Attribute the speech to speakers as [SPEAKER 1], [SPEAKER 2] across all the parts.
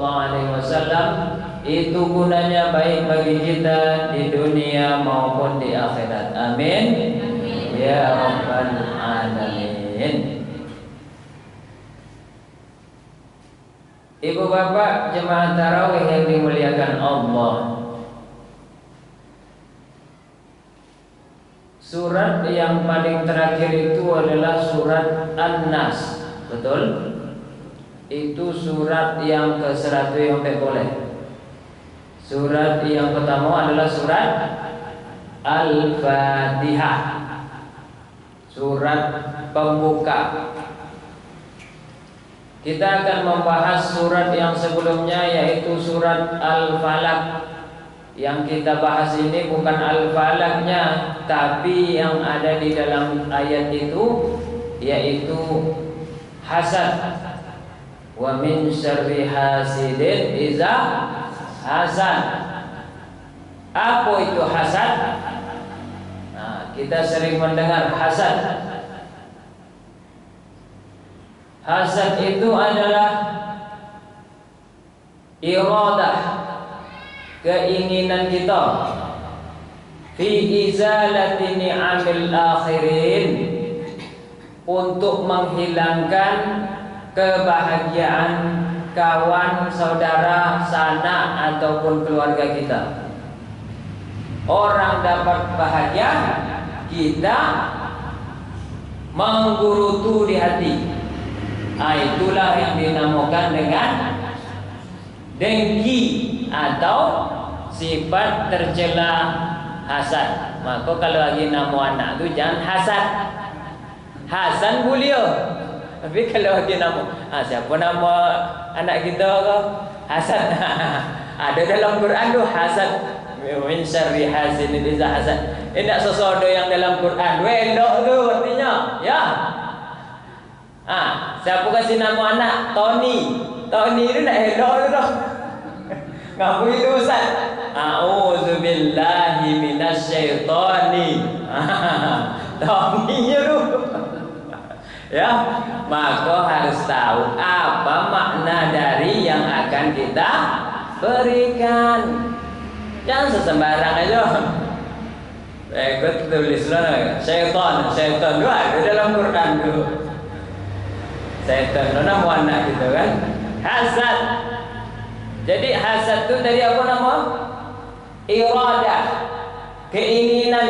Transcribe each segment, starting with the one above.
[SPEAKER 1] Sallallahu Alaihi Wasallam itu gunanya baik bagi kita di dunia maupun di akhirat. Amin. Ya Rabbal Alamin. Ibu bapak jemaah tarawih yang dimuliakan Allah, surat yang paling terakhir itu adalah surat An-Nas. Betul? Itu surat yang ke-100 yang boleh. Surat yang pertama adalah surat Al-Fatihah, surat pembuka. Kita akan membahas surat yang sebelumnya, yaitu surat Al-Falaq. Yang kita bahas ini bukan Al-Falaqnya, tapi yang ada di dalam ayat itu, yaitu hasad. Wa min syarri hasidin iza hasad. Apa itu hasad? Nah, kita sering mendengar hasad. Hasad itu adalah iradah, keinginan kita fi izalati ni'amil akhirin, untuk menghilangkan kebahagiaan kawan, saudara, sanak ataupun keluarga kita. Orang dapat bahagia, kita menggerutu di hati. Itulah yang dinamakan dengan dengki atau sifat tercela hasad. Maka kalau lagi nama anak tu jangan hasad. Hasan boleh. Tapi kalau lagi nama siapa nama anak kita ke? Hasad. Ada dalam Quran tu hasad. Min syarri hasidin idza hasad. Tidak sesuatu yang dalam Quran. Elok tu artinya. Ya. Siapa kasih nama anak? Tony. Tony itu nak elok tu dah. Ngapu itu Ustaz? A'udzubillahi minasyaitani. Tony tu. Ya, maka harus tahu apa makna dari yang akan kita berikan. Jangan sesembarang aja. Ikut tulislah syaitan tu ada dalam Quran tu. Syaitan itu nama anak gitu kan. Hasad. Jadi hasad itu dari apa nama? Iradah, keinginan.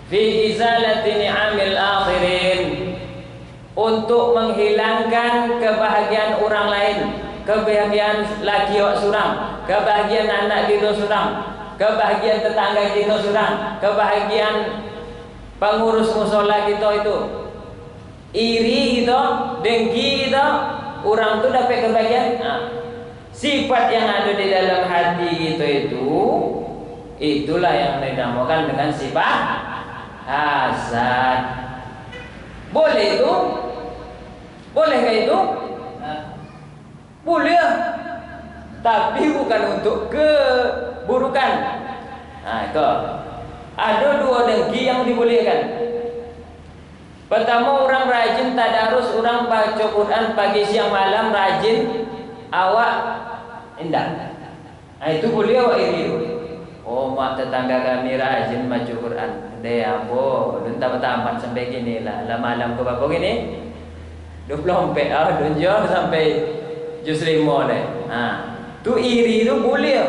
[SPEAKER 1] Fi izalati ni'amil akhirin, untuk menghilangkan kebahagiaan orang lain, kebahagiaan laki awak surang, kebahagiaan anak kita surang, kebahagiaan tetangga kita surang, kebahagiaan pengurus musola kita itu. Iri kita, dengki kita, orang tu dapat kebahagiaan. Sifat yang ada di dalam hati kita itu, itulah yang dinamakan dengan sifat hasad. Boleh itu? Bolehkah itu? Boleh. Tapi bukan untuk keburukan. Itu. Ada dua dengki yang dibolehkan. Pertama, orang rajin tadarus, orang baca Quran pagi siang malam rajin, awak indah. Itu boleh awak iri. Oh, mak tetangga kami rajin baca Quran. Dia apa? Entah tamat sampai gini lah. Malam ke berapa gini? 24 dunjol sampai juz 5 deh. Tu iri tu boleh.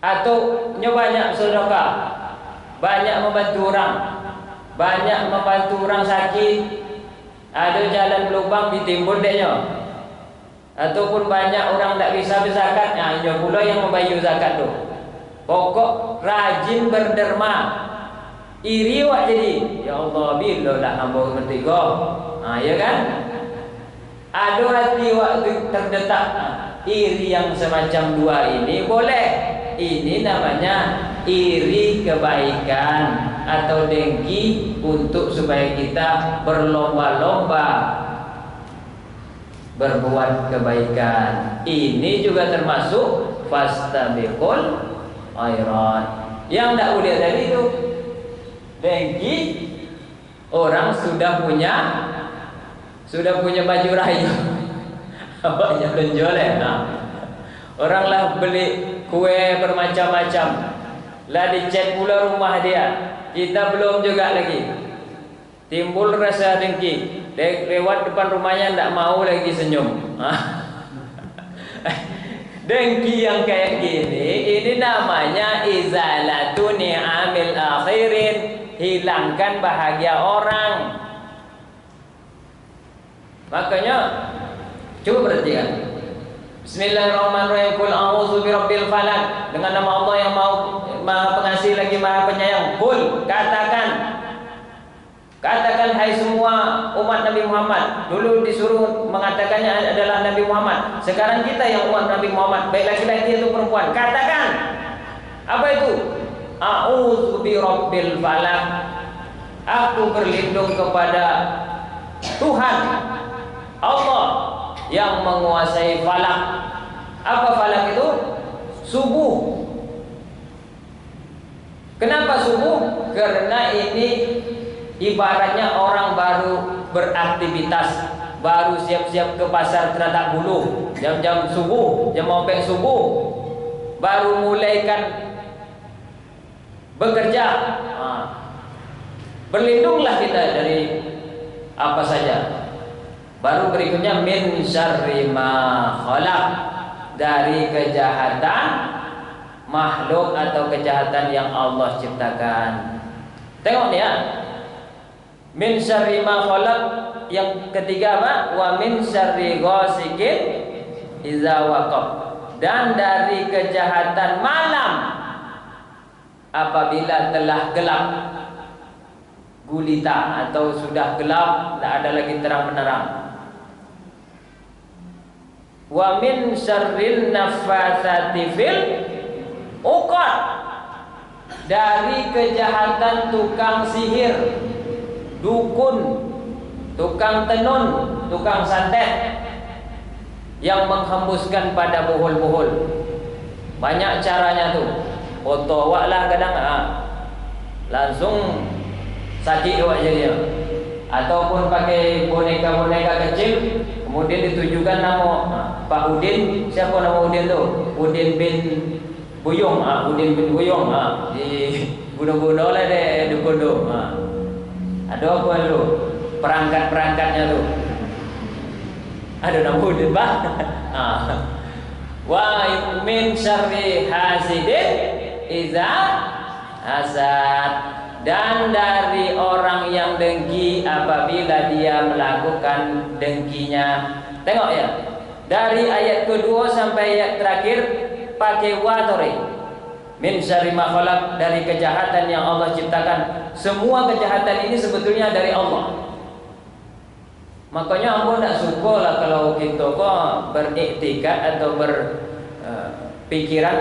[SPEAKER 1] Atau banyak sedekah, banyak membantu orang, banyak membantu orang sakit, ada jalan berlubang ditimbun deknya, ataupun banyak orang tak bisa berzakat, hanya pula yang membayar zakat tu. Pokok rajin berderma, iri wak jadi. Ya Allah, bila lah hamba bertiga. Ya kan? Ada hati waktu terdetak. Iri yang semacam dua ini boleh. Ini namanya iri kebaikan atau dengki untuk supaya kita berlomba-lomba berbuat kebaikan. Ini juga termasuk fastabiqul khairat. Yang tak boleh tadi itu dengki, orang sudah punya baju raya. Banyak penjualan. Nah, orang lah beli kue bermacam-macam, lah dicat pula rumah dia. Kita belum juga lagi. Timbul rasa dengki. Lewat depan rumahnya tidak mau lagi senyum. Dengki yang kayak gini, ini namanya izalatu ni'amil akhirin, hilangkan bahagia orang. Makanya coba perhatikan. Bismillahirrahmanirrahim. Qul a'udzu birabbil falaq. Dengan nama Allah yang Maha Pengasih lagi Maha Penyayang. Qul, katakan hai semua umat Nabi Muhammad. Dulu disuruh mengatakannya adalah Nabi Muhammad. Sekarang kita yang umat Nabi Muhammad, baik laki-laki atau perempuan. Katakan. Apa itu? A'udzu birabbil falaq. Aku berlindung kepada Tuhan Allah yang menguasai falak. Apa falak itu? Subuh. Kenapa subuh? Karena ini ibaratnya orang baru beraktivitas, baru siap-siap ke pasar Teratak Bulu, jam-jam subuh, jam ompek subuh, baru mulaikan bekerja. Berlindunglah kita dari apa saja. Baru berikutnya min syarri ma khalaq, dari kejahatan makhluk atau kejahatan yang Allah ciptakan. Tengok nih ya. Min syarri ma khalaq, yang ketiga apa? Wa min syarri ghasikin idza waqab, dan dari kejahatan malam apabila telah gelap gulita atau sudah gelap, tidak ada lagi terang menerang. Wa min syarril naffatsati fil uqad, dari kejahatan tukang sihir, dukun, tukang tenun, tukang santet yang menghembuskan pada buhul-buhul. Banyak caranya tuh. Foto awak lah kadang langsung sakit awak jadinya. Ataupun pakai boneka-boneka kecil, kemudian ditujukan nama Pak Udin. Siapa nama Udin tu? Udin bin Buyung. Udin bin Buyung. Di guna-guna lah deh dukun tu. Ada apa tu? Perangkat-perangkatnya tu. Ada nama Udin bah. Wa min syarri hasidin iza hasad, dan dari orang yang dengki apabila dia melakukan dengkinya. Tengok ya, dari ayat kedua sampai ayat terakhir pakai watori. Min syarri ma khalaq, dari kejahatan yang Allah ciptakan. Semua kejahatan ini sebetulnya dari Allah. Makanya ambo tak suka lah kalau kita kok beriktikad atau berpikiran,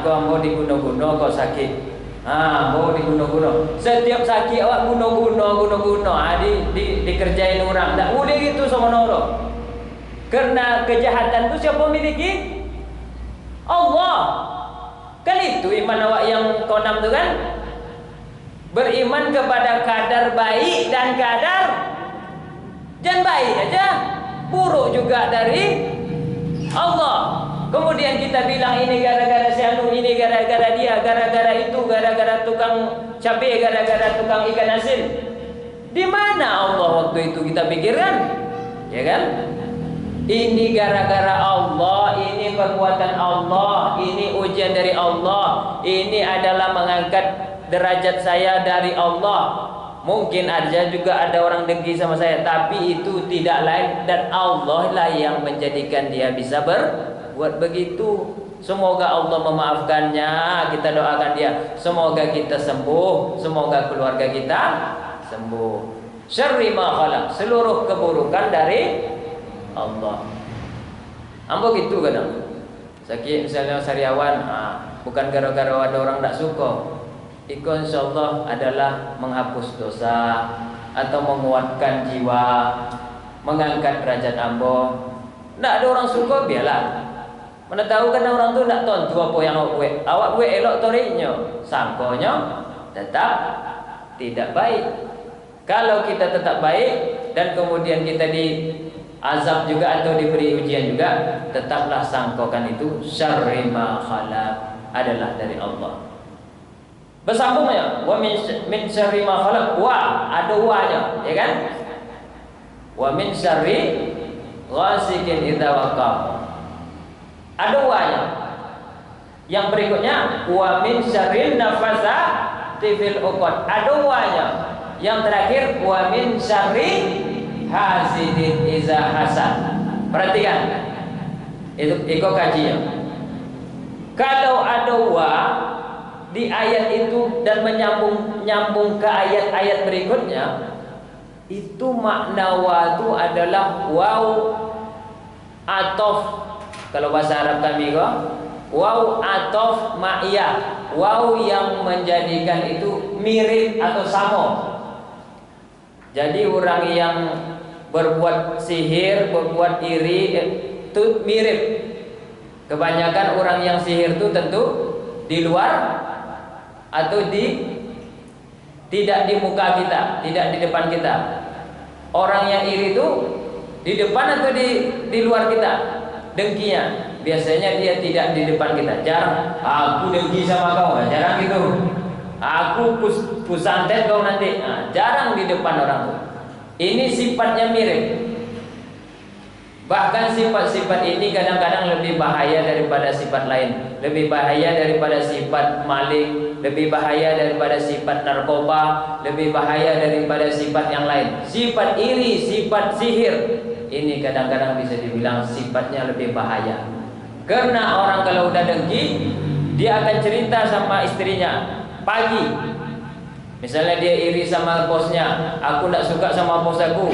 [SPEAKER 1] kok ambo diguna-guna kok sakit. Mau diguna-guna. Setiap sakit awak guna-guna. Dikerjain orang. Tak boleh gitu sama orang. Karena kejahatan itu siapa miliki? Allah. Kan itu iman awak yang konam tu kan? Beriman kepada kadar baik dan kadar jangan baik aja, buruk juga dari Allah. Kemudian kita bilang ini gara-gara si anu, ini gara-gara dia, gara-gara itu, gara-gara tukang cabai, gara-gara tukang ikan asin. Di mana Allah waktu itu kita pikirkan? Ya kan? Ini gara-gara Allah, ini perbuatan Allah, ini ujian dari Allah, ini adalah mengangkat derajat saya dari Allah. Mungkin aja juga ada orang dengki sama saya, tapi itu tidak lain dan Allah lah yang menjadikan dia bisa berbuat begitu. Semoga Allah memaafkannya. Kita doakan dia, semoga kita sembuh, semoga keluarga kita sembuh. Syarri ma khalaq, seluruh keburukan dari Allah. Ambo gitu kadang. Sakit misalnya sariawan, bukan gara-gara ada orang tak suka. Itu insyaallah adalah menghapus dosa atau menguatkan jiwa, mengangkat derajat ambo. Tak ada orang suka, biarlah. Mana tahu kan orang tu nak tontu apa yang awak buat elok torinya, sangkonya tetap tidak baik. Kalau kita tetap baik dan kemudian kita azab juga atau diberi ujian juga, tetaplah sangkokan itu syarri ma khalaq adalah dari Allah. Bersambungnya wa min syarri ma khalaq, wa ada wa-nya, ya kan? Wa min syarri ghasikin idza waqab. Ada wa-nya. Yang berikutnya wa min syarrin nafasati fil uqad. Ada wa-nya. Yang terakhir wa min syarri hasidin iza hasad. Perhatikan, itu kajian. Kalau ada wa di ayat itu dan menyambung ke ayat-ayat berikutnya, itu makna wa itu adalah waw atof. Kalau bahasa Arab kami waw atof ma'iyah, waw yang menjadikan itu mirip atau sama. Jadi orang yang berbuat sihir, berbuat iri itu mirip. Kebanyakan orang yang sihir itu tentu di luar atau tidak di muka kita, tidak di depan kita. Orang yang iri itu di depan atau di luar kita, dengkinya. Biasanya dia tidak di depan kita. Jarang. Aku dengki sama kau, jarang gitu. Aku pusantet kau nanti. Nah, jarang di depan orang tuh. Ini sifatnya mirip. Bahkan sifat-sifat ini kadang-kadang lebih bahaya daripada sifat lain. Lebih bahaya daripada sifat maling, lebih bahaya daripada sifat narkoba, lebih bahaya daripada sifat yang lain. Sifat iri, sifat sihir, ini kadang-kadang bisa dibilang sifatnya lebih bahaya. Karena orang kalau udah dengki, dia akan cerita sama istrinya pagi. Misalnya dia iri sama bosnya, aku tidak suka sama bos aku.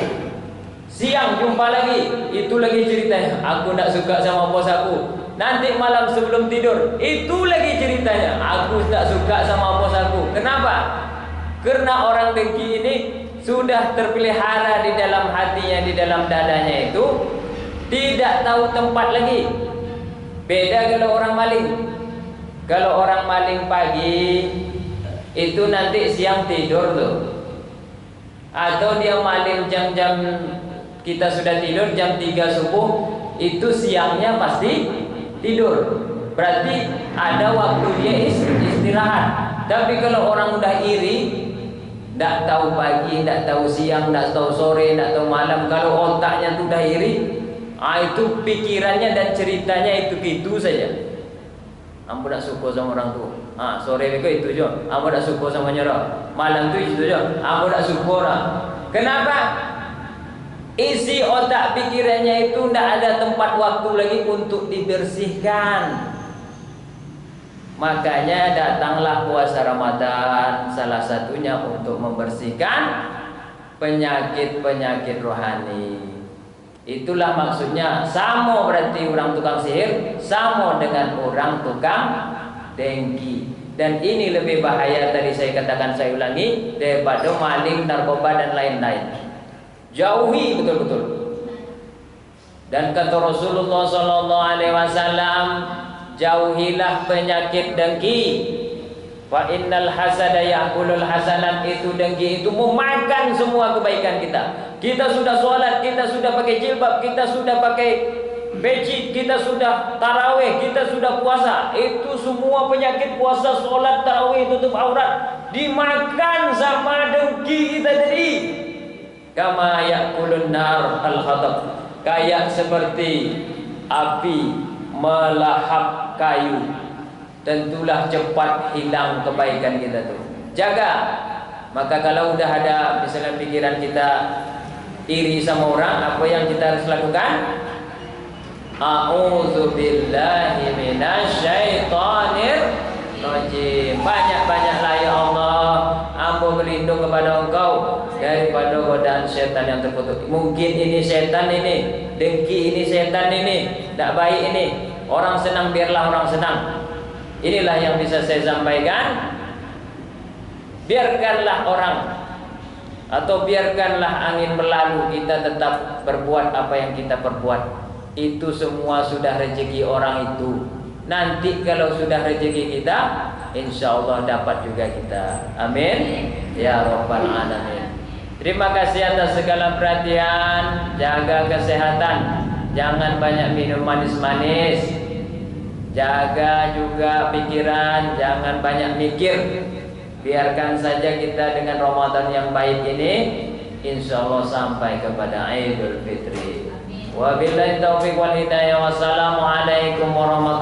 [SPEAKER 1] Siang jumpa lagi, itu lagi ceritanya, aku tidak suka sama bos aku. Nanti malam sebelum tidur, itu lagi ceritanya, aku tidak suka sama bos aku. Kenapa? Karena orang dengki ini sudah terpelihara di dalam hatinya, di dalam dadanya itu, tidak tahu tempat lagi. Beda kalau orang maling. Kalau orang maling pagi, itu nanti siang tidur tuh. Atau dia maling jam-jam kita sudah tidur jam 3 subuh, itu siangnya pasti tidur. Berarti ada waktu dia istirahat. Tapi kalau orang udah iri, tidak tahu pagi, tidak tahu siang, tidak tahu sore, tidak tahu malam. Kalau otaknya tuh udah iri, itu pikirannya dan ceritanya itu saja. Ambo tidak suka sama orang tua. Sore itu je. Ambo tidak suka sama nyerah. Malam itu je. Ambo tidak suka lah. Kenapa? Isi otak pikirannya itu tidak ada tempat waktu lagi untuk dibersihkan. Makanya datanglah puasa Ramadan, salah satunya untuk membersihkan penyakit-penyakit rohani. Itulah maksudnya. Sama berarti orang tukang sihir sama dengan orang tukang dengki. Dan ini lebih bahaya, tadi saya katakan, saya ulangi, daripada maling, narkoba dan lain-lain. Jauhi betul-betul. Dan kata Rasulullah SAW, jauhilah penyakit dengki. Fa innal hasada ya'kulul hasanat, itu dengki itu memakan semua kebaikan kita. Kita sudah sholat, kita sudah pakai jilbab, kita sudah pakai peci, kita sudah tarawih, kita sudah puasa. Itu semua penyakit puasa, sholat, tarawih, tutup aurat dimakan sama dengki kita tadi. Kama ya'kulun nar al-hatab, kayak seperti api melahap kayu, tentulah cepat hilang kebaikan kita tuh. Jaga. Maka kalau udah ada misalnya pikiran kita iri sama orang, apa yang kita harus lakukan? A'udzubillahi minasyaitonir rajim. Banyak-banyaklah ya Allah, Ambo berlindung kepada Engkau daripada godaan setan yang terkutuk. Mungkin ini setan ini, dengki ini setan ini, tidak baik ini. Orang senang biarlah orang senang. Inilah yang bisa saya sampaikan. Biarkanlah orang atau biarkanlah angin berlalu, kita tetap berbuat apa yang kita perbuat. Itu semua sudah rezeki orang itu. Nanti kalau sudah rezeki kita, insya Allah dapat juga kita. Amin ya Rabbal Alamin. Terima kasih atas segala perhatian. Jaga kesehatan. Jangan banyak minum manis-manis. Jaga juga pikiran. Jangan banyak mikir. Biarkan saja kita dengan Ramadan yang baik ini, insya Allah sampai kepada Idul Fitri. Wabillahi taufiq wal hidayah. Wassalamualaikum warahmatullahi wabarakatuh.